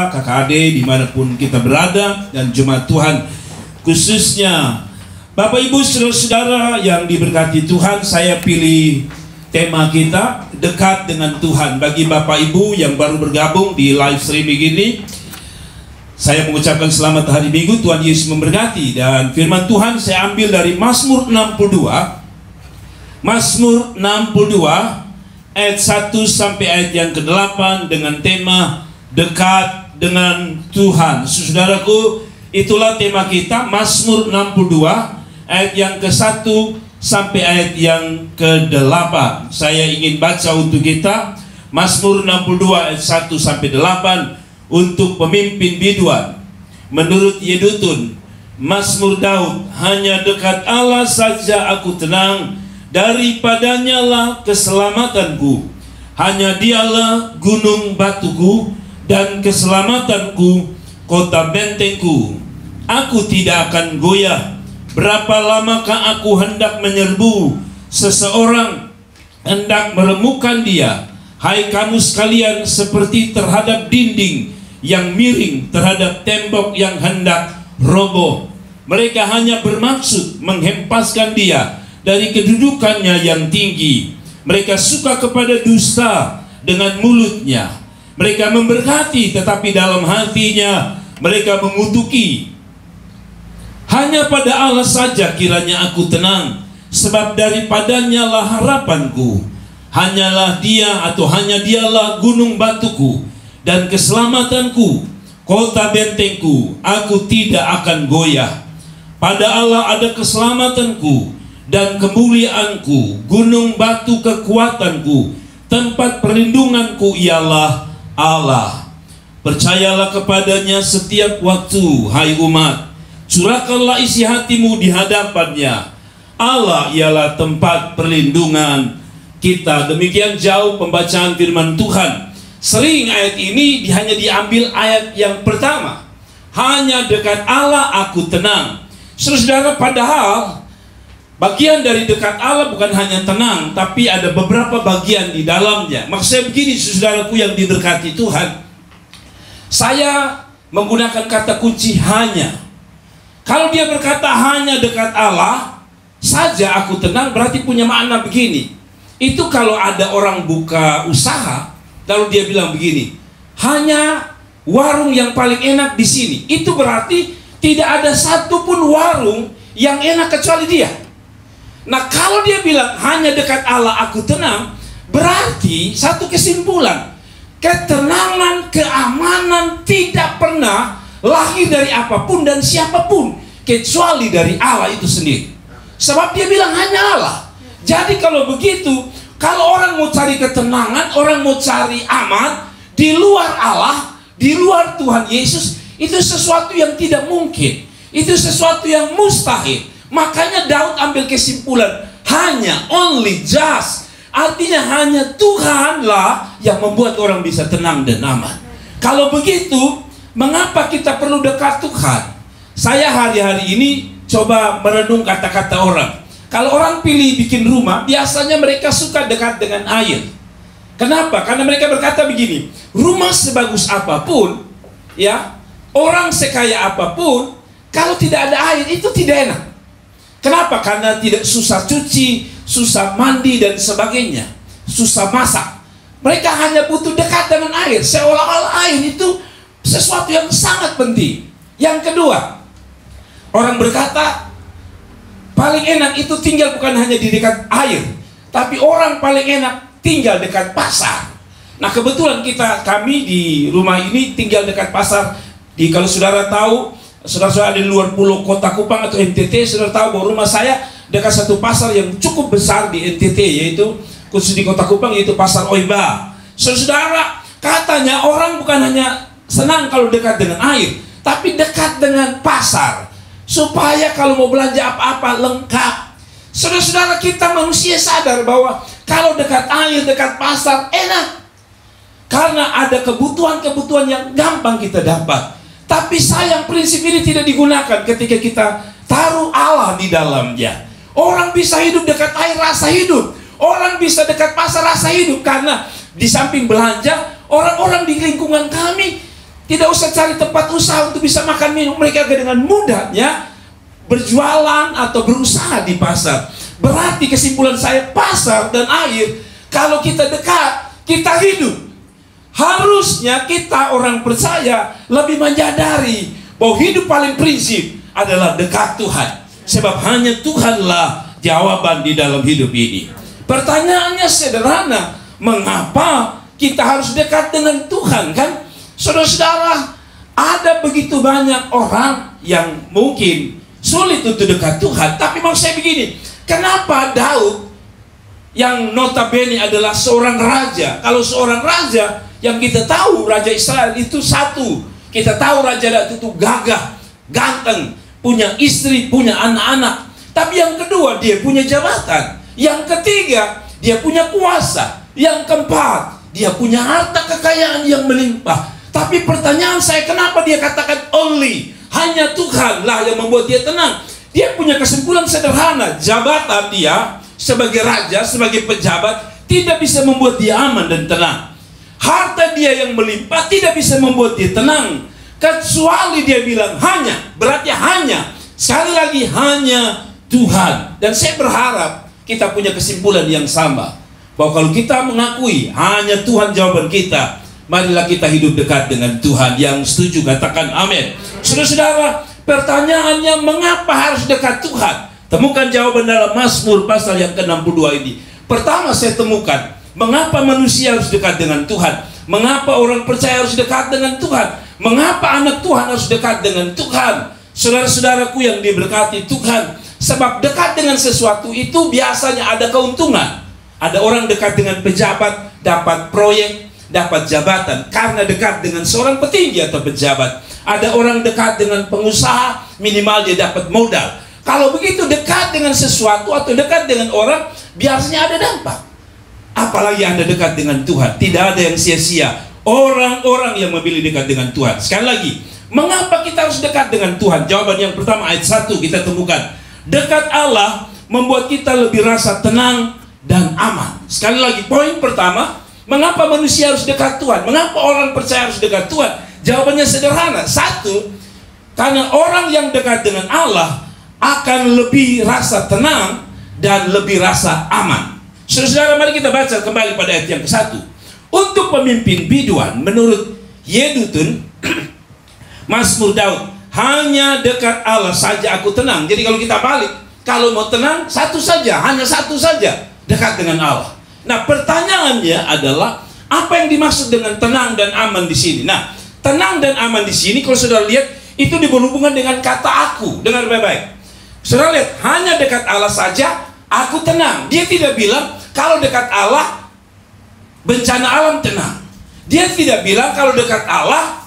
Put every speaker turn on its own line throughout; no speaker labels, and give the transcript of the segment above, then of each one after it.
kakak adik dimanapun kita berada, dan jemaat Tuhan khususnya Bapak Ibu saudara-saudara yang diberkati Tuhan. Saya pilih tema kita dekat dengan Tuhan. Bagi Bapak Ibu yang baru bergabung di live streaming ini, saya mengucapkan selamat hari Minggu, Tuhan Yesus memberkati. Dan firman Tuhan saya ambil dari Mazmur 62, Mazmur 62 ayat 1 sampai ayat yang ke-8 dengan tema dekat dengan Tuhan. Saudaraku, itulah tema kita, Mazmur 62 ayat yang ke-1 sampai ayat yang ke-8. Saya ingin baca untuk kita Mazmur 62 ayat 1 sampai 8 untuk pemimpin biduan. Menurut Yedutun, Mazmur Daud, hanya dekat Allah saja aku tenang, daripadanya lah keselamatanku. Hanya dialah gunung batuku dan keselamatanku, kota bentengku. Aku tidak akan goyah. Berapa lamakah aku hendak menyerbu seseorang, hendak meremukkan dia. Hai kamu sekalian, seperti terhadap dinding yang miring, terhadap tembok yang hendak roboh. Mereka hanya bermaksud menghempaskan dia dari kedudukannya yang tinggi. Mereka suka kepada dusta dengan mulutnya. Mereka memberkati, tetapi dalam hatinya mereka mengutuki. Hanya pada Allah saja kiranya aku tenang, sebab daripadanya lah harapanku. Hanyalah dia, atau hanya dialah gunung batuku dan keselamatanku, kota bentengku. Aku tidak akan goyah. Pada Allah ada keselamatanku dan kemuliaanku, gunung batu kekuatanku, tempat perlindunganku ialah Allah. Percayalah kepadanya setiap waktu, hai umat. Curahkanlah isi hatimu di hadapannya. Allah ialah tempat perlindungan kita. Demikian jauh pembacaan firman Tuhan. Sering ayat ini hanya diambil ayat yang pertama. Hanya dekat Allah aku tenang. Saudara, padahal bagian dari dekat Allah bukan hanya tenang, tapi ada beberapa bagian di dalamnya. Maksudnya begini, saudaraku yang diberkati Tuhan, saya menggunakan kata kunci hanya. Kalau dia berkata hanya dekat Allah saja aku tenang, berarti punya makna begini. Itu kalau ada orang buka usaha, lalu dia bilang begini, hanya warung yang paling enak di sini. Itu berarti tidak ada satupun warung yang enak kecuali dia. Nah, kalau dia bilang hanya dekat Allah aku tenang, berarti satu kesimpulan, ketenangan, keamanan tidak pernah lahir dari apapun dan siapapun kecuali dari Allah itu sendiri. Sebab dia bilang hanya Allah. Jadi kalau begitu, kalau orang mau cari ketenangan, orang mau cari aman di luar Allah, di luar Tuhan Yesus, itu sesuatu yang tidak mungkin. Itu sesuatu yang mustahil. Makanya Daud ambil kesimpulan hanya, only, just. Artinya hanya Tuhanlah yang membuat orang bisa tenang dan aman. Kalau begitu, mengapa kita perlu dekat Tuhan? Saya hari-hari ini coba merenung kata-kata orang. Kalau orang pilih bikin rumah, biasanya mereka suka dekat dengan air. Kenapa? Karena mereka berkata begini, rumah sebagus apapun, ya, orang sekaya apapun, kalau tidak ada air itu tidak enak. Kenapa? Karena tidak susah cuci, susah mandi dan sebagainya, susah masak. Mereka hanya butuh dekat dengan air, seolah-olah air itu sesuatu yang sangat penting. Yang kedua, orang berkata paling enak itu tinggal bukan hanya di dekat air, tapi orang paling enak tinggal dekat pasar. Nah, kebetulan kami di rumah ini tinggal dekat pasar. Kalau saudara tahu, saudara-saudara di luar pulau Kota Kupang atau NTT, saudara tahu bahwa rumah saya dekat satu pasar yang cukup besar di NTT, yaitu khusus di Kota Kupang, yaitu Pasar Oiba. Saudara, katanya orang bukan hanya senang kalau dekat dengan air, tapi dekat dengan pasar, supaya kalau mau belanja apa-apa lengkap. Saudara-saudara, kita manusia sadar bahwa kalau dekat air, dekat pasar enak, karena ada kebutuhan-kebutuhan yang gampang kita dapat. Tapi sayang, prinsip ini tidak digunakan ketika kita taruh Allah di dalamnya. Orang bisa hidup dekat air, rasa hidup. Orang bisa dekat pasar, rasa hidup. Karena di samping belanja, orang-orang di lingkungan kami Tidak usah cari tempat usaha untuk bisa makan minum. Mereka dengan mudahnya berjualan atau berusaha di pasar. Berarti kesimpulan saya, pasar dan air, kalau kita dekat, kita hidup. Harusnya kita orang percaya lebih menyadari bahwa hidup paling prinsip adalah dekat Tuhan. Sebab hanya Tuhanlah jawaban di dalam hidup ini. Pertanyaannya sederhana, mengapa kita harus dekat dengan Tuhan, kan? Saudara-saudara, ada begitu banyak orang yang mungkin sulit untuk dekat Tuhan. Tapi mau saya begini, kenapa Daud yang notabene adalah seorang raja? Kalau seorang raja, yang kita tahu Raja Israel itu satu, kita tahu Raja Daud itu gagah, ganteng, punya istri, punya anak-anak. Tapi yang kedua, dia punya jabatan. Yang ketiga, dia punya kuasa. Yang keempat, dia punya harta kekayaan yang melimpah. Tapi pertanyaan saya, kenapa dia katakan only? Hanya Tuhanlah yang membuat dia tenang. Dia punya kesimpulan sederhana, jabatan dia sebagai raja, sebagai pejabat, tidak bisa membuat dia aman dan tenang. Harta dia yang melimpah tidak bisa membuat dia tenang. Kecuali dia bilang hanya, berarti hanya. Sekali lagi, hanya Tuhan. Dan saya berharap kita punya kesimpulan yang sama, bahwa kalau kita mengakui hanya Tuhan jawaban kita, marilah kita hidup dekat dengan Tuhan. Yang setuju katakan amin. Saudara-saudara, pertanyaannya mengapa harus dekat Tuhan? Temukan jawaban dalam Mazmur pasal yang ke-62 ini. Pertama saya temukan, mengapa manusia harus dekat dengan Tuhan? Mengapa orang percaya harus dekat dengan Tuhan? Mengapa anak Tuhan harus dekat dengan Tuhan? Saudara-saudaraku yang diberkati Tuhan, sebab dekat dengan sesuatu itu biasanya ada keuntungan. Ada orang dekat dengan pejabat, dapat proyek, dapat jabatan, karena dekat dengan seorang petinggi atau pejabat. Ada orang dekat dengan pengusaha, minimal dia dapat modal. Kalau begitu dekat dengan sesuatu atau dekat dengan orang, biasanya ada dampak. Apalagi Anda dekat dengan Tuhan, tidak ada yang sia-sia. Orang-orang yang memilih dekat dengan Tuhan. Sekali lagi, mengapa kita harus dekat dengan Tuhan? Jawaban yang pertama, ayat 1 kita temukan. Dekat Allah membuat kita lebih rasa tenang dan aman. Sekali lagi, poin pertama, mengapa manusia harus dekat Tuhan? Mengapa orang percaya harus dekat Tuhan? Jawabannya sederhana. Satu, karena orang yang dekat dengan Allah akan lebih rasa tenang dan lebih rasa aman. Saudara-saudara, mari kita baca kembali pada ayat yang ke-1. Untuk pemimpin biduan, menurut Yedutun, Mazmur Daud, hanya dekat Allah saja aku tenang. Jadi kalau kita balik, kalau mau tenang, satu saja, hanya satu saja, dekat dengan Allah. Nah, pertanyaannya adalah, apa yang dimaksud dengan tenang dan aman di sini? Nah, tenang dan aman di sini, kalau saudara lihat, itu berhubungan dengan kata aku. Dengar baik-baik. Saudara lihat, hanya dekat Allah saja aku tenang. Dia tidak bilang kalau dekat Allah bencana alam tenang. Dia tidak bilang kalau dekat Allah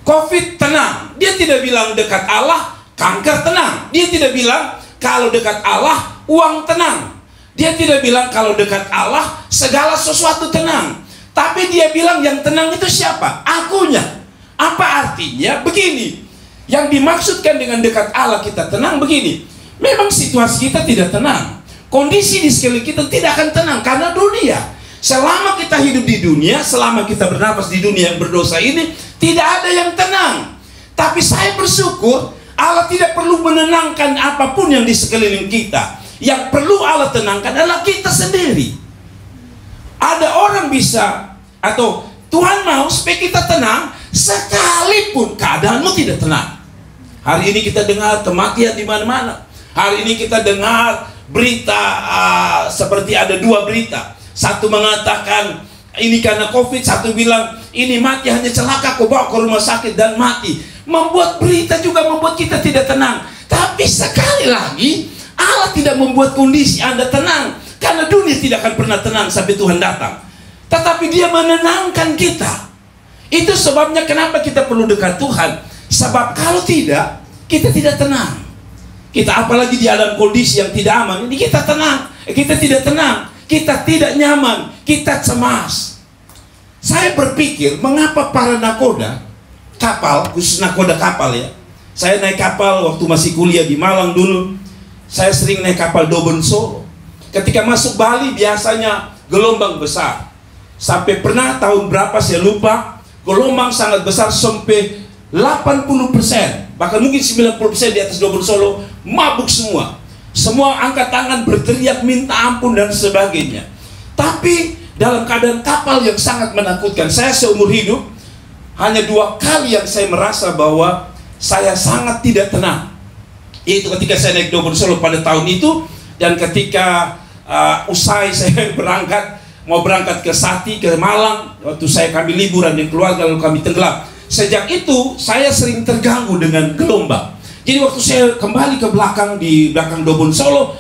COVID tenang. Dia tidak bilang dekat Allah kanker tenang. Dia tidak bilang kalau dekat Allah uang tenang. Dia tidak bilang kalau dekat Allah segala sesuatu tenang. Tapi dia bilang yang tenang itu siapa? Akunya. Apa artinya? Begini. Yang dimaksudkan dengan dekat Allah kita tenang begini. Memang situasi kita tidak tenang. Kondisi di sekeliling kita tidak akan tenang karena dunia. Selama kita hidup di dunia, selama kita bernapas di dunia yang berdosa ini, tidak ada yang tenang. Tapi saya bersyukur Allah tidak perlu menenangkan apapun yang di sekeliling kita. Yang perlu Allah tenangkan adalah kita sendiri. Ada orang bisa, atau Tuhan mau supaya kita tenang sekalipun keadaanmu tidak tenang. Hari ini kita dengar kematian di mana-mana. Hari ini kita dengar berita seperti ada dua berita. Satu mengatakan ini karena COVID, satu bilang ini mati hanya celaka, kau bawa ke rumah sakit dan mati. Membuat berita juga membuat kita tidak tenang. Tapi sekali lagi, Allah tidak membuat kondisi Anda tenang, karena dunia tidak akan pernah tenang sampai Tuhan datang. Tetapi Dia menenangkan kita. Itu sebabnya kenapa kita perlu dekat Tuhan. Sebab kalau tidak, kita tidak tenang. Kita apalagi di dalam kondisi yang tidak aman, ini kita tenang, kita tidak tenang, kita tidak nyaman, kita cemas. Saya berpikir, mengapa para nakoda kapal, khusus nakoda kapal ya. Saya naik kapal waktu masih kuliah di Malang dulu. Saya sering naik kapal Dobon Solo. Ketika masuk Bali biasanya gelombang besar. Sampai pernah tahun berapa saya lupa, gelombang sangat besar sampai 80%, bahkan mungkin 90% di atas Dobon Solo mabuk semua. Semua angkat tangan, berteriak minta ampun dan sebagainya. Tapi dalam keadaan kapal yang sangat menakutkan, saya seumur hidup hanya 2 kali yang saya merasa bahwa saya sangat tidak tenang. Yaitu ketika saya naik Dobon Solo pada tahun itu, dan ketika usai saya mau berangkat ke Sati, ke Malang, waktu kami liburan dengan keluarga lalu kami tenggelam. Sejak itu saya sering terganggu dengan gelombang. Jadi waktu saya kembali ke belakang, di belakang Dobon Solo,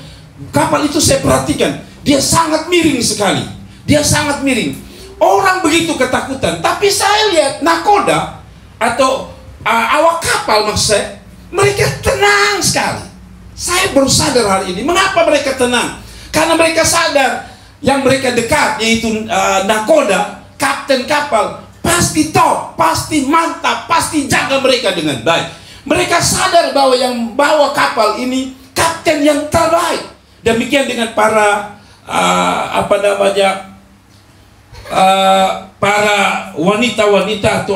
kapal itu saya perhatikan, dia sangat miring sekali. Dia sangat miring. Orang begitu ketakutan, tapi saya lihat nakoda atau awak kapal maksud saya, mereka tenang sekali. Saya baru sadar hari ini, mengapa mereka tenang? Karena mereka sadar yang mereka dekat, yaitu nakoda, kapten kapal, pasti top, pasti mantap, pasti jaga mereka dengan baik. Mereka sadar bahwa yang bawa kapal ini kapten yang terbaik. Demikian dengan para para wanita-wanita atau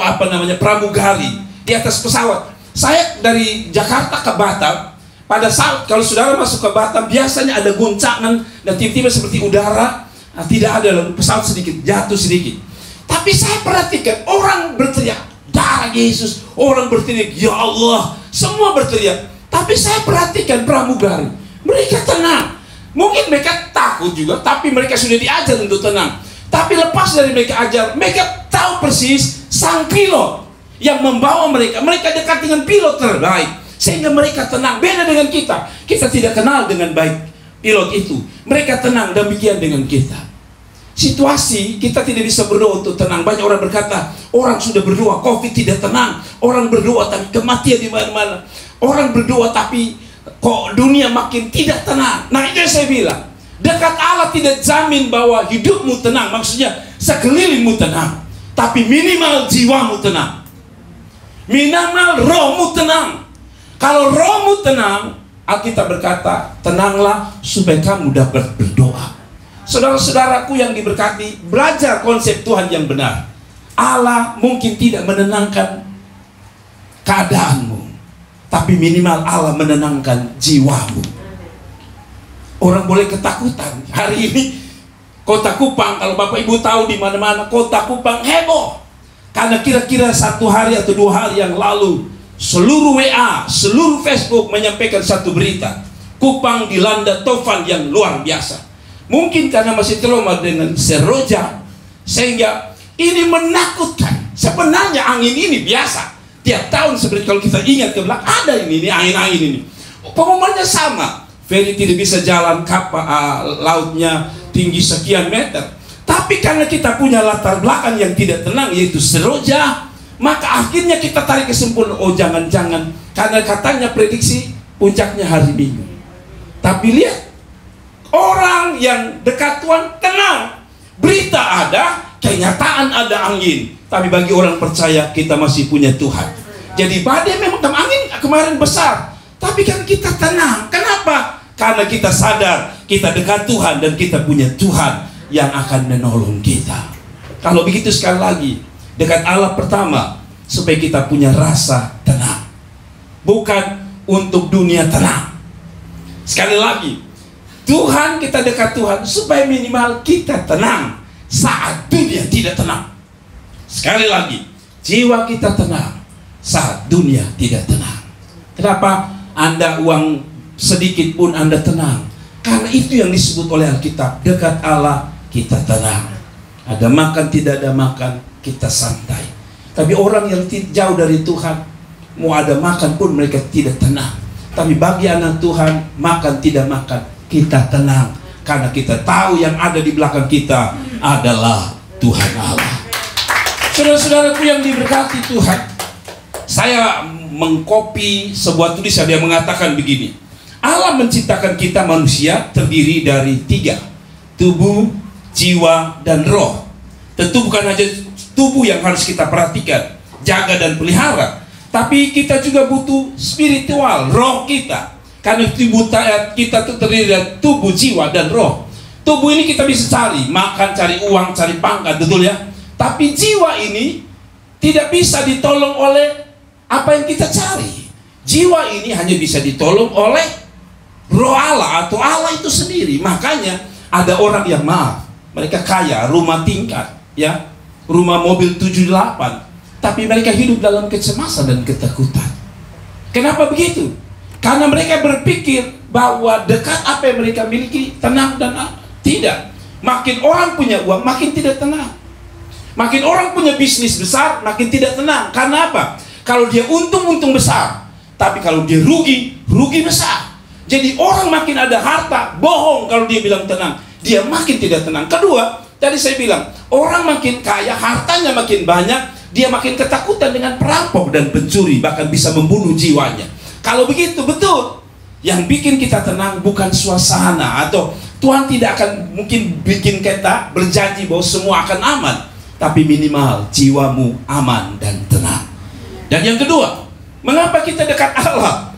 pramugari di atas pesawat. Saya dari Jakarta ke Batam, pada saat kalau saudara masuk ke Batam biasanya ada goncangan dan tiba-tiba seperti udara, tidak ada, lalu pesawat sedikit jatuh sedikit. Tapi saya perhatikan orang berteriak darah Yesus, orang berteriak ya Allah, semua berteriak. Tapi saya perhatikan pramugari, mereka tenang. Mungkin mereka takut juga, tapi mereka sudah diajar untuk tenang. Tapi lepas dari mereka ajar, mereka tahu persis sang pilot yang membawa mereka. Mereka dekat dengan pilot terbaik, sehingga mereka tenang. Beda dengan kita, kita tidak kenal dengan baik pilot itu. Mereka tenang, demikian dengan kita. Situasi kita tidak bisa berdoa untuk tenang. Banyak orang berkata, orang sudah berdoa, COVID tidak tenang. Orang berdoa tapi kematian di mana-mana. Orang berdoa tapi kok dunia makin tidak tenang. Nah itu yang saya bilang, dekat Allah tidak jamin bahwa hidupmu tenang. Maksudnya sekelilingmu tenang, tapi minimal jiwamu tenang, minimal rohmu tenang. Kalau rohmu tenang, Alkitab berkata, tenanglah supaya kamu dapat berdoa. Saudara-saudaraku yang diberkati, belajar konsep Tuhan yang benar. Allah mungkin tidak menenangkan keadaanmu, tapi minimal Allah menenangkan jiwamu. Orang boleh ketakutan. Hari ini Kota Kupang, kalau Bapak Ibu tahu di mana-mana Kota Kupang heboh. Karena kira-kira 1 hari atau 2 hari yang lalu, seluruh WA, seluruh Facebook menyampaikan satu berita. Kupang dilanda tofan yang luar biasa. Mungkin karena masih trauma dengan seroja, sehingga ini menakutkan. Sebenarnya angin ini biasa. Tiap tahun seperti kalau kita ingat ke belakang, ada ini angin-angin ini. Pengumumannya sama. Ferry tidak bisa jalan, kapal lautnya tinggi sekian meter. Tapi karena kita punya latar belakang yang tidak tenang, yaitu seroja, maka akhirnya kita tarik kesimpulan, oh jangan-jangan, karena katanya prediksi puncaknya hari Minggu. Tapi lihat, orang yang dekat Tuhan tenang. Berita ada, kenyataan ada angin. Tapi bagi orang percaya, kita masih punya Tuhan. Jadi badai memang angin kemarin besar, tapi kan kita tenang. Kenapa? Karena kita sadar kita dekat Tuhan dan kita punya Tuhan yang akan menolong kita. Kalau begitu sekali lagi, dekat Allah pertama supaya kita punya rasa tenang, bukan untuk dunia tenang. Sekali lagi, Tuhan, kita dekat Tuhan supaya minimal kita tenang saat dunia tidak tenang. Sekali lagi, jiwa kita tenang saat dunia tidak tenang. Kenapa? Anda uang sedikit pun Anda tenang, karena itu yang disebut oleh Alkitab, dekat Allah kita tenang. Ada makan tidak ada makan, kita santai. Tapi orang yang jauh dari Tuhan, mau ada makan pun mereka tidak tenang. Tapi bagi anak Tuhan, makan tidak makan, kita tenang, karena kita tahu yang ada di belakang kita adalah Tuhan Allah. Saudara-saudaraku yang diberkati Tuhan, saya mengkopi sebuah tulisan yang mengatakan begini: Allah menciptakan kita manusia terdiri dari 3, tubuh, jiwa, dan roh. Tentu bukan hanya tubuh yang harus kita perhatikan, jaga dan pelihara, tapi kita juga butuh spiritual, roh kita. Karena tubuh kita itu terdiri dari tubuh, jiwa, dan roh. Tubuh ini kita bisa cari, makan, cari uang, cari pangkat, betul ya? Tapi jiwa ini tidak bisa ditolong oleh apa yang kita cari. Jiwa ini hanya bisa ditolong oleh Roh Allah atau Allah itu sendiri. Makanya ada orang yang maaf, mereka kaya, rumah tingkat, ya, rumah mobil 78, tapi mereka hidup dalam kecemasan dan ketakutan. Kenapa begitu? Karena mereka berpikir bahwa dekat apa yang mereka miliki tenang dan tidak. Makin orang punya uang, makin tidak tenang. Makin orang punya bisnis besar, makin tidak tenang. Karena apa? Kalau dia untung besar, tapi kalau dia rugi besar. Jadi orang makin ada harta, bohong kalau dia bilang tenang, dia makin tidak tenang. Kedua, tadi saya bilang, orang makin kaya, hartanya makin banyak, dia makin ketakutan dengan perampok dan pencuri, bahkan bisa membunuh jiwanya. Kalau begitu, betul. Yang bikin kita tenang bukan suasana, atau Tuhan tidak akan mungkin bikin kita berjanji bahwa semua akan aman, tapi minimal jiwamu aman dan tenang. Dan yang kedua, mengapa kita dekat Allah?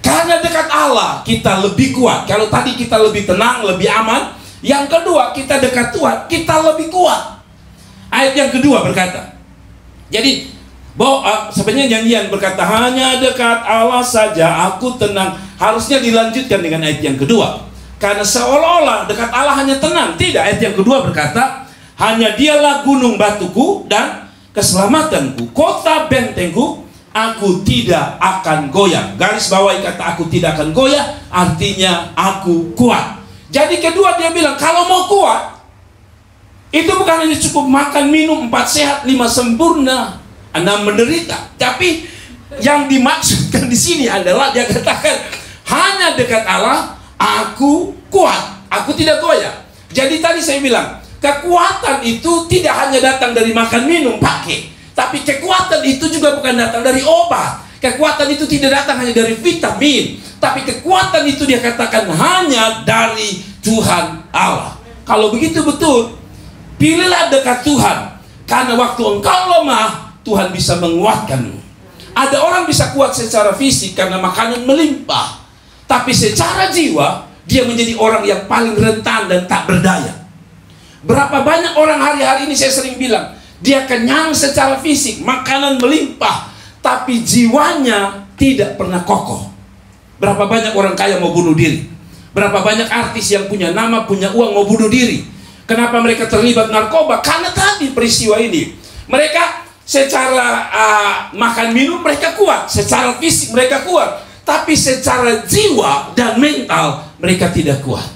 Karena dekat Allah kita lebih kuat. Kalau tadi kita lebih tenang, lebih aman. Yang kedua, kita dekat Tuhan, kita lebih kuat. Ayat yang kedua berkata, jadi bahwa sebenarnya nyanyian berkata, hanya dekat Allah saja aku tenang, harusnya dilanjutkan dengan ayat yang kedua. Karena seolah-olah dekat Allah hanya tenang. Tidak, ayat yang kedua berkata, hanya dialah gunung batuku dan keselamatanku, kota bentengku, aku tidak akan goyah. Garis bawahi kata aku tidak akan goyah, artinya aku kuat. Jadi kedua dia bilang, kalau mau kuat, itu bukan hanya cukup makan, minum, 4 sehat, 5 sempurna, 6 menderita. Tapi yang dimaksudkan di sini adalah dia katakan, hanya dekat Allah, aku kuat, aku tidak goyah. Jadi tadi saya bilang, kekuatan itu tidak hanya datang dari makan minum pakai, tapi kekuatan itu juga bukan datang dari obat. Kekuatan itu tidak datang hanya dari vitamin, tapi kekuatan itu dia katakan hanya dari Tuhan Allah. Kalau begitu betul, pilihlah dekat Tuhan, karena waktu engkau lemah, Tuhan bisa menguatkanmu. Ada orang bisa kuat secara fisik karena makanan melimpah, tapi secara jiwa dia menjadi orang yang paling rentan dan tak berdaya. Berapa banyak orang hari-hari ini, saya sering bilang, dia kenyang secara fisik, makanan melimpah, tapi jiwanya tidak pernah kokoh. Berapa banyak orang kaya mau bunuh diri. Berapa banyak artis yang punya nama, punya uang mau bunuh diri. Kenapa mereka terlibat narkoba? Karena tadi peristiwa ini. Mereka secara makan minum mereka kuat, secara fisik mereka kuat, tapi secara jiwa dan mental mereka tidak kuat.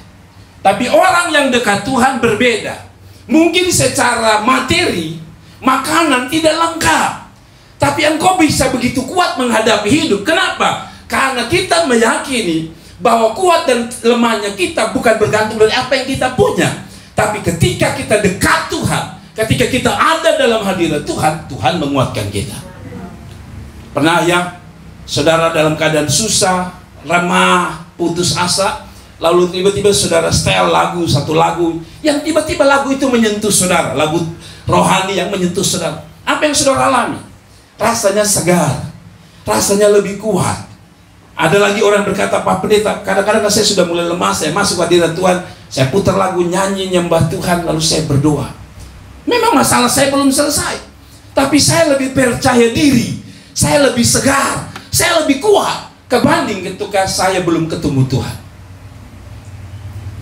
Tapi orang yang dekat Tuhan berbeda. Mungkin secara materi, makanan tidak lengkap, tapi engkau bisa begitu kuat menghadapi hidup. Kenapa? Karena kita meyakini bahwa kuat dan lemahnya kita bukan bergantung dari apa yang kita punya, tapi ketika kita dekat Tuhan, ketika kita ada dalam hadirat Tuhan, Tuhan menguatkan kita. Pernah ya, saudara dalam keadaan susah, lemah, putus asa, lalu tiba-tiba saudara setel satu lagu yang tiba-tiba lagu itu menyentuh saudara, lagu rohani yang menyentuh saudara. Apa yang saudara alami? Rasanya segar, rasanya lebih kuat. Ada lagi orang berkata, Pak Pendeta, kadang-kadang saya sudah mulai lemah, saya masuk hadirat Tuhan, saya putar lagu, nyanyi, nyembah Tuhan, lalu saya berdoa. Memang masalah saya belum selesai, tapi saya lebih percaya diri, saya lebih segar, saya lebih kuat kebanding ketika saya belum ketemu Tuhan.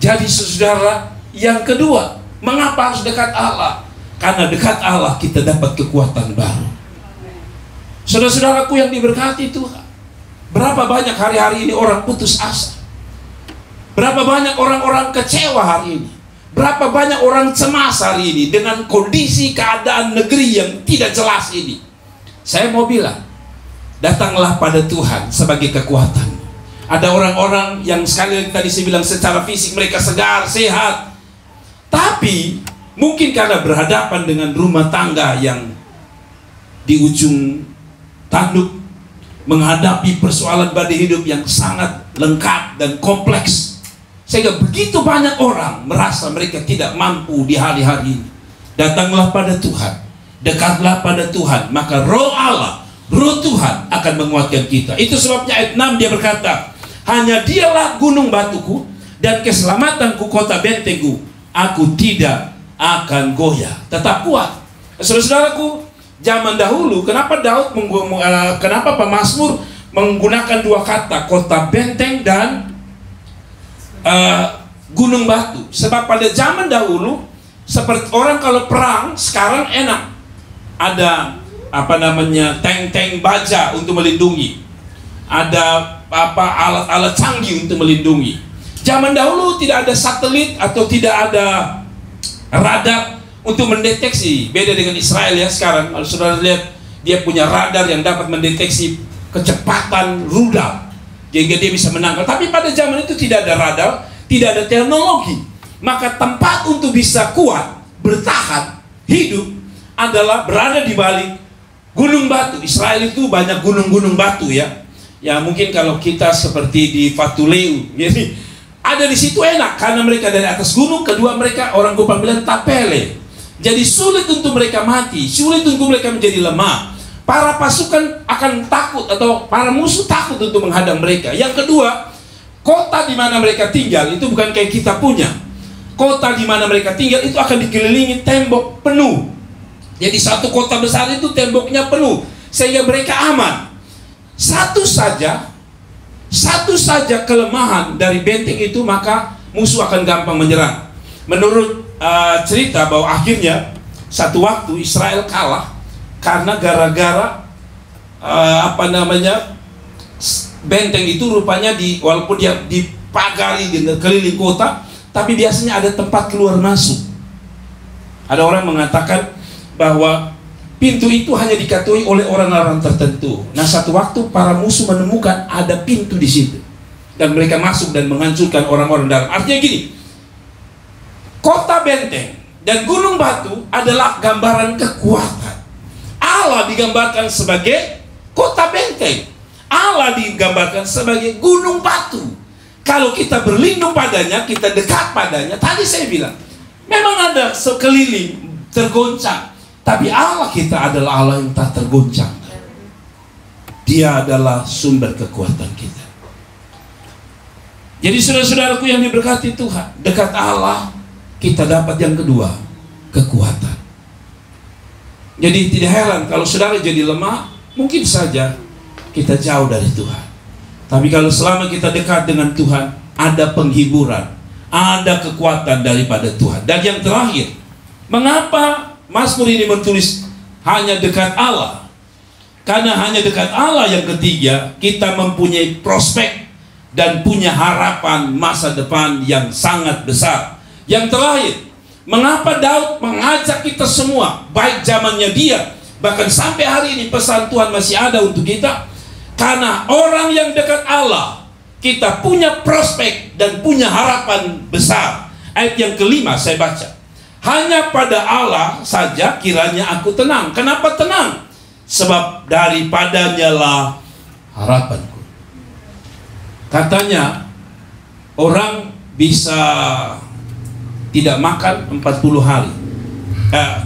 Jadi saudara, yang kedua, mengapa harus dekat Allah? Karena dekat Allah kita dapat kekuatan baru. Saudara-saudaraku yang diberkati Tuhan, berapa banyak hari-hari ini orang putus asa? Berapa banyak orang-orang kecewa hari ini? Berapa banyak orang cemas hari ini dengan kondisi keadaan negeri yang tidak jelas ini? Saya mau bilang, datanglah pada Tuhan sebagai kekuatan. Ada orang-orang yang sekali lagi tadi saya bilang secara fisik mereka segar, sehat, tapi mungkin karena berhadapan dengan rumah tangga yang di ujung tanduk, menghadapi persoalan badai hidup yang sangat lengkap dan kompleks, sehingga begitu banyak orang merasa mereka tidak mampu di hari-hari ini. Datanglah pada Tuhan, dekatlah pada Tuhan, maka Roh Allah, Roh Tuhan akan menguatkan kita. Itu sebabnya ayat 6 dia berkata, hanya dialah gunung batuku dan keselamatanku, kota bentengku, aku tidak akan goyah. Tetap kuat. Saudara-saudaraku, zaman dahulu, kenapa kenapa pemazmur menggunakan dua kata, kota benteng dan gunung batu? Sebab pada zaman dahulu, seperti orang kalau perang sekarang enak, ada tank-tank baja untuk melindungi, ada alat-alat canggih untuk melindungi. Zaman dahulu tidak ada satelit atau tidak ada radar untuk mendeteksi. Beda dengan Israel ya sekarang. Kalau saudara lihat, dia punya radar yang dapat mendeteksi kecepatan rudal, sehingga dia bisa menangkal. Tapi pada zaman itu tidak ada radar, tidak ada teknologi. Maka tempat untuk bisa kuat, bertahan, hidup adalah berada di balik gunung batu. Israel itu banyak gunung-gunung batu ya. Ya mungkin kalau kita seperti di Fatuleu, jadi ada di situ enak karena mereka dari atas gunung. Kedua, mereka orang Kupang bilang tapele. Jadi sulit untuk mereka mati, sulit untuk mereka menjadi lemah. Para pasukan akan takut atau para musuh takut untuk menghadang mereka. Yang kedua, kota di mana mereka tinggal itu bukan kayak kita punya. Kota di mana mereka tinggal itu akan dikelilingi tembok penuh. Jadi satu kota besar itu temboknya penuh sehingga mereka aman. Satu saja kelemahan dari benteng itu, maka musuh akan gampang menyerang. Menurut cerita bahwa akhirnya satu waktu Israel kalah karena gara-gara benteng itu rupanya walaupun dia dipagari dengan keliling kota, tapi biasanya ada tempat keluar masuk. Ada orang mengatakan bahwa pintu itu hanya diketahui oleh orang-orang tertentu. Nah, satu waktu para musuh menemukan ada pintu di situ, dan mereka masuk dan menghancurkan orang-orang dalam. Artinya gini, kota benteng dan gunung batu adalah gambaran kekuatan. Allah digambarkan sebagai kota benteng, Allah digambarkan sebagai gunung batu. Kalau kita berlindung padanya, kita dekat padanya. Tadi saya bilang, memang ada sekeliling tergoncang, tapi Allah kita adalah Allah yang tak tergoncang. Dia adalah sumber kekuatan kita. Jadi saudara-saudaraku yang diberkati Tuhan, dekat Allah kita dapat yang kedua, kekuatan. Jadi tidak heran kalau saudara jadi lemah, mungkin saja kita jauh dari Tuhan. Tapi kalau selama kita dekat dengan Tuhan, ada penghiburan, ada kekuatan daripada Tuhan. Dan yang terakhir, mengapa Mazmur ini menulis hanya dekat Allah? Karena hanya dekat Allah yang ketiga, kita mempunyai prospek dan punya harapan masa depan yang sangat besar. Yang terakhir, mengapa Daud mengajak kita semua, baik zamannya dia, bahkan sampai hari ini pesan Tuhan masih ada untuk kita. Karena orang yang dekat Allah, kita punya prospek dan punya harapan besar. Ayat yang kelima saya baca, hanya pada Allah saja kiranya aku tenang. Kenapa tenang? Sebab daripadanya lah harapanku. Katanya orang bisa tidak makan 40 hari,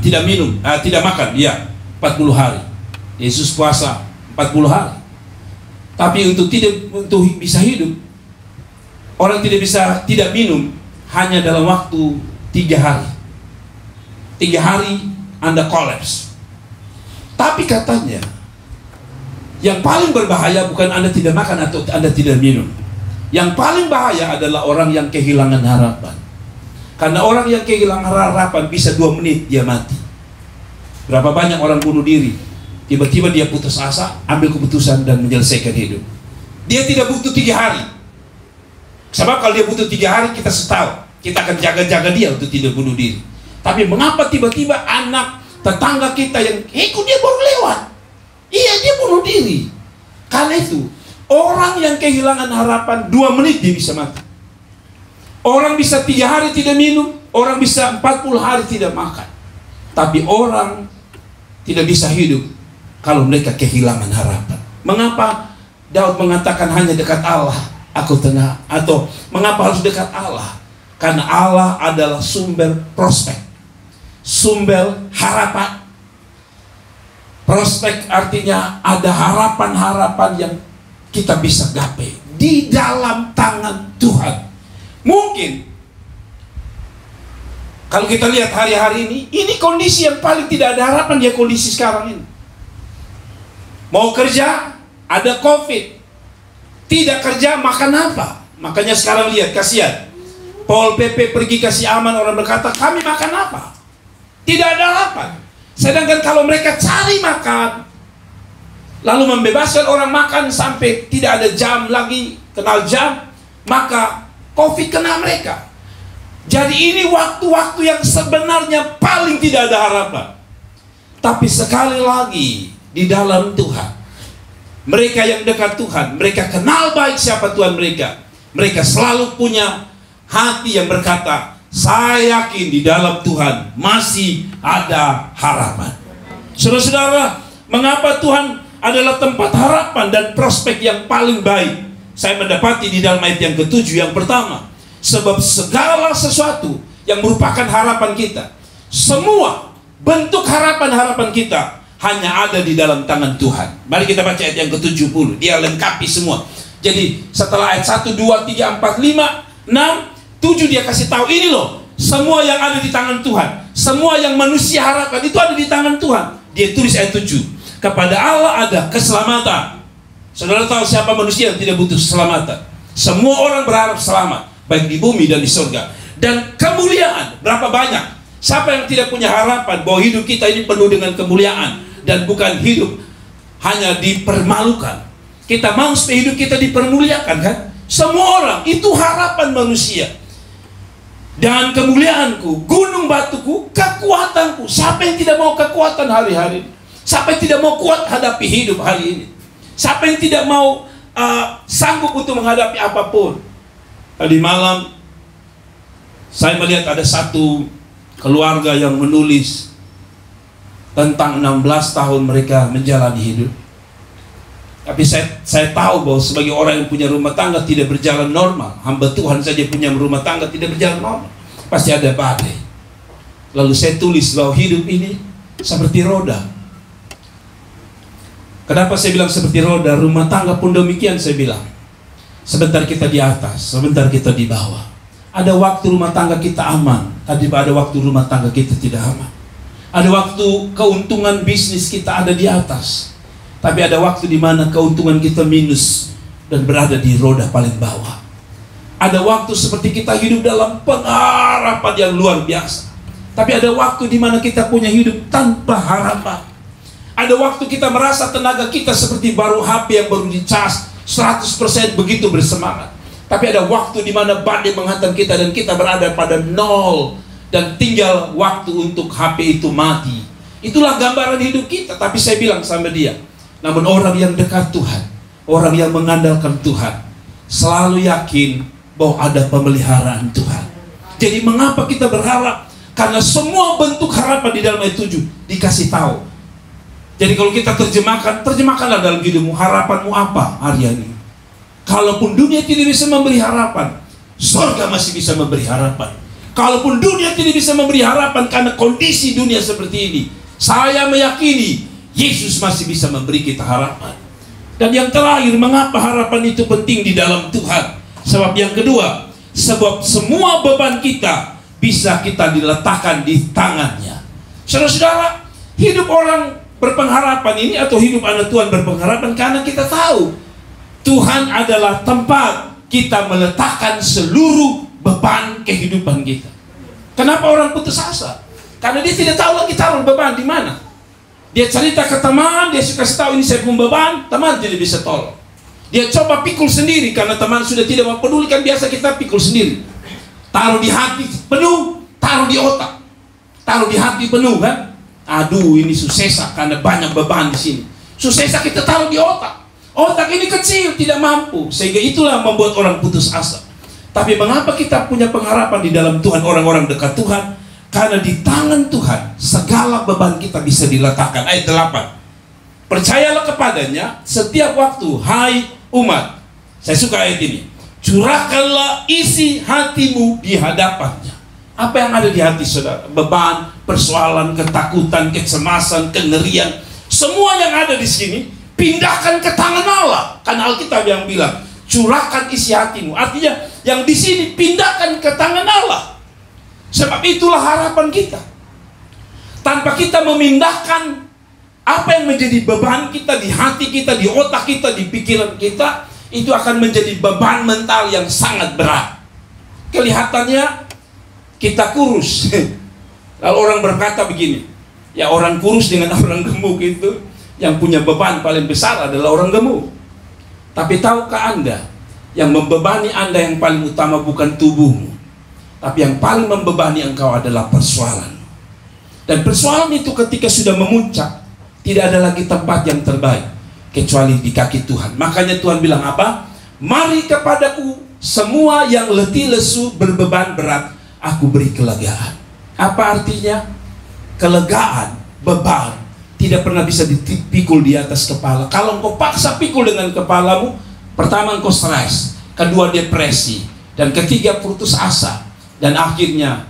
tidak minum, tidak makan, ya 40 hari. Yesus puasa 40 hari. Tapi untuk bisa hidup, orang tidak minum hanya dalam waktu 3 hari. 3 hari Anda kolaps. Tapi katanya yang paling berbahaya bukan Anda tidak makan atau Anda tidak minum. Yang paling bahaya adalah orang yang kehilangan harapan. Karena orang yang kehilangan harapan bisa 2 menit dia mati. Berapa banyak orang bunuh diri, tiba-tiba dia putus asa, ambil keputusan dan menyelesaikan hidup. Dia tidak butuh 3 hari. Sebab kalau dia butuh 3 hari, kita setahun, kita akan jaga-jaga dia untuk tidak bunuh diri. Tapi mengapa tiba-tiba anak tetangga kita yang ikut dia baru lewat, iya dia bunuh diri? Karena itu orang yang kehilangan harapan 2 menit dia bisa mati. Orang bisa 3 hari tidak minum, orang bisa 40 hari tidak makan. Tapi orang tidak bisa hidup kalau mereka kehilangan harapan. Mengapa Daud mengatakan hanya dekat Allah aku tenang? Atau mengapa harus dekat Allah? Karena Allah adalah sumber prospek, sumber harapan. Prospek artinya ada harapan-harapan yang kita bisa gapai di dalam tangan Tuhan. Mungkin Kalau kita lihat hari-hari ini kondisi yang paling tidak ada harapan dia kondisi sekarang ini. Mau kerja, ada COVID. Tidak kerja, makan apa? Makanya sekarang lihat, kasihan. Pol PP pergi kasih aman, orang berkata, kami makan apa? Tidak ada harapan. Sedangkan kalau mereka cari makan, lalu membebaskan orang makan sampai tidak ada jam lagi, kenal jam, maka COVID kena mereka. Jadi ini waktu-waktu yang sebenarnya paling tidak ada harapan. Tapi sekali lagi, di dalam Tuhan, mereka yang dekat Tuhan, mereka kenal baik siapa Tuhan mereka. Mereka selalu punya hati yang berkata, saya yakin di dalam Tuhan masih ada harapan. Saudara-saudara, mengapa Tuhan adalah tempat harapan dan prospek yang paling baik? Saya mendapati di dalam ayat yang ke-7 yang pertama, sebab segala sesuatu yang merupakan harapan kita, semua bentuk harapan-harapan kita hanya ada di dalam tangan Tuhan. Mari kita baca ayat yang ke-70. Dia lengkapi semua. Jadi setelah ayat 1, 2, 3, 4, 5, 6, 7 dia kasih tahu ini loh, semua yang ada di tangan Tuhan. Semua yang manusia harapkan itu ada di tangan Tuhan. Dia tulis ayat 7. Kepada Allah ada keselamatan. Saudara tahu siapa manusia yang tidak butuh keselamatan? Semua orang berharap selamat, baik di bumi dan di surga. Dan kemuliaan, berapa banyak? Siapa yang tidak punya harapan bahwa hidup kita ini penuh dengan kemuliaan dan bukan hidup hanya dipermalukan? Kita mau supaya hidup kita dipermuliakan, kan? Semua orang, itu harapan manusia. Dan kemuliaanku, gunung batuku, kekuatanku. Siapa yang tidak mau kekuatan hari-hari? Siapa yang tidak mau kuat hadapi hidup hari ini? Siapa yang tidak mau sanggup untuk menghadapi apapun? Tadi malam saya melihat ada satu keluarga yang menulis tentang 16 tahun mereka menjalani hidup. Tapi saya tahu bahwa sebagai orang yang punya rumah tangga tidak berjalan normal. Hamba Tuhan saja punya rumah tangga tidak berjalan normal. Pasti ada badai. Lalu saya tulis bahwa hidup ini seperti roda. Kenapa saya bilang seperti roda? Rumah tangga pun demikian saya bilang. Sebentar kita di atas, sebentar kita di bawah. Ada waktu rumah tangga kita aman, tapi ada waktu rumah tangga kita tidak aman. Ada waktu keuntungan bisnis kita ada di atas, tapi ada waktu di mana keuntungan kita minus dan berada di roda paling bawah. Ada waktu seperti kita hidup dalam pengharapan yang luar biasa, tapi ada waktu di mana kita punya hidup tanpa harapan. Ada waktu kita merasa tenaga kita seperti baru HP yang baru dicas 100% begitu bersemangat. Tapi ada waktu di mana badai menghantam kita dan kita berada pada nol dan tinggal waktu untuk HP itu mati. Itulah gambaran hidup kita. Tapi saya bilang sama dia, namun orang yang dekat Tuhan, orang yang mengandalkan Tuhan, selalu yakin bahwa ada pemeliharaan Tuhan. Jadi mengapa kita berharap? Karena semua bentuk harapan di dalam ayat 7 dikasih tahu. Jadi kalau kita terjemahkanlah dalam hidupmu, harapanmu apa hari ini? Kalaupun dunia tidak bisa memberi harapan, surga masih bisa memberi harapan. Kalaupun dunia tidak bisa memberi harapan karena kondisi dunia seperti ini, saya meyakini Yesus masih bisa memberi kita harapan. Dan yang terakhir, mengapa harapan itu penting di dalam Tuhan? Sebab yang kedua, sebab semua beban kita bisa kita diletakkan di tangannya. Saudara-saudara, hidup orang berpengharapan ini atau hidup anak Tuhan berpengharapan karena kita tahu Tuhan adalah tempat kita meletakkan seluruh beban kehidupan kita. Kenapa orang putus asa? Karena dia tidak tahu lagi taruh beban di mana. Dia cerita ke teman, dia suka tahu ini saya punya beban, teman tidak bisa tolong. Dia coba pikul sendiri karena teman sudah tidak mempedulikan, biasa kita pikul sendiri. Taruh di hati penuh, taruh di otak. Taruh di hati penuh, kan? Aduh, ini susesa karena banyak beban di sini. Susesa kita taruh di otak. Otak ini kecil, tidak mampu. Sehingga itulah membuat orang putus asa. Tapi mengapa kita punya pengharapan di dalam Tuhan, orang-orang dekat Tuhan? Karena di tangan Tuhan segala beban kita bisa diletakkan. Ayat 8. Percayalah kepadanya setiap waktu, hai umat. Saya suka ayat ini. Curahkanlah isi hatimu di hadapannya. Apa yang ada di hati saudara? Beban, persoalan, ketakutan, kecemasan, kengerian. Semua yang ada di sini pindahkan ke tangan Allah. Karena Alkitab yang bilang, curahkan isi hatimu. Artinya yang di sini pindahkan ke tangan Allah. Sebab itulah harapan kita. Tanpa kita memindahkan apa yang menjadi beban kita di hati kita, di otak kita, di pikiran kita, itu akan menjadi beban mental yang sangat berat. Kelihatannya kita kurus. Kalau orang berkata begini, ya orang kurus dengan orang gemuk itu, yang punya beban paling besar adalah orang gemuk. Tapi tahukah Anda, yang membebani Anda yang paling utama bukan tubuhmu, tapi yang paling membebani engkau adalah persoalan. Dan persoalan itu ketika sudah memuncak, tidak ada lagi tempat yang terbaik kecuali di kaki Tuhan. Makanya Tuhan bilang apa? Mari kepadaku semua yang letih lesu berbeban berat, aku beri kelegaan. Apa artinya? Kelegaan, beban tidak pernah bisa dipikul di atas kepala. Kalau engkau paksa pikul dengan kepalamu, pertama engkau stres, kedua depresi, dan ketiga putus asa, dan akhirnya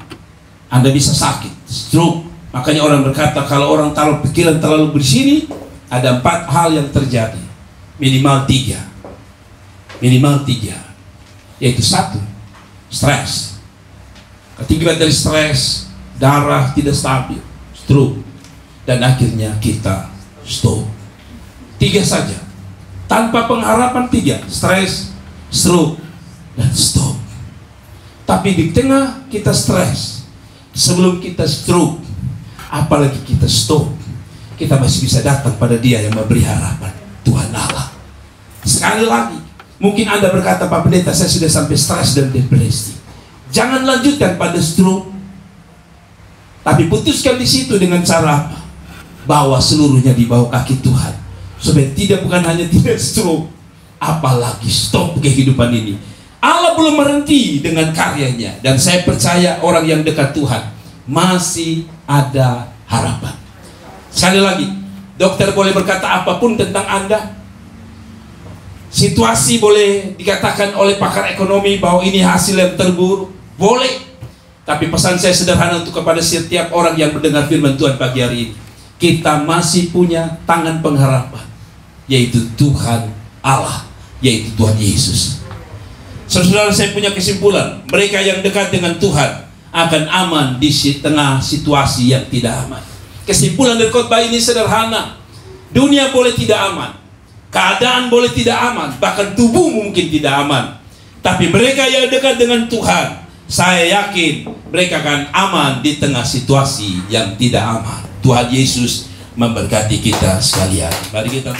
Anda bisa sakit, stroke. Makanya orang berkata kalau orang taruh pikiran terlalu bersini, ada 4 hal yang terjadi, minimal 3, yaitu 1, stres. Ketiga dari stres, darah tidak stabil, stroke, dan akhirnya kita stop. 3 saja, tanpa pengharapan 3, stres, stroke, dan stop. Tapi di tengah kita stres, sebelum kita stroke, apalagi kita stop, kita masih bisa datang pada Dia yang memberi harapan, Tuhan Allah. Sekali lagi, mungkin Anda berkata, Pak Pendeta, saya sudah sampai stres dan depresi. Jangan lanjutkan pada stroke, tapi putuskan di situ dengan cara apa? Bawa seluruhnya di bawah kaki Tuhan, supaya bukan hanya tidak stroke, apalagi stop kehidupan ini. Allah belum berhenti dengan karyanya, dan saya percaya orang yang dekat Tuhan masih ada harapan. Sekali lagi, dokter boleh berkata apapun tentang Anda, situasi boleh dikatakan oleh pakar ekonomi bahwa ini hasil yang terburuk, boleh. Tapi pesan saya sederhana untuk kepada setiap orang yang mendengar firman Tuhan pagi hari ini, kita masih punya tangan pengharapan, yaitu Tuhan Allah, yaitu Tuhan Yesus. Saudara, saya punya kesimpulan, mereka yang dekat dengan Tuhan akan aman di tengah situasi yang tidak aman. Kesimpulan dari khotbah ini sederhana. Dunia boleh tidak aman, keadaan boleh tidak aman, bahkan tubuh mungkin tidak aman. Tapi mereka yang dekat dengan Tuhan, saya yakin mereka akan aman di tengah situasi yang tidak aman. Tuhan Yesus memberkati kita sekalian. Mari kita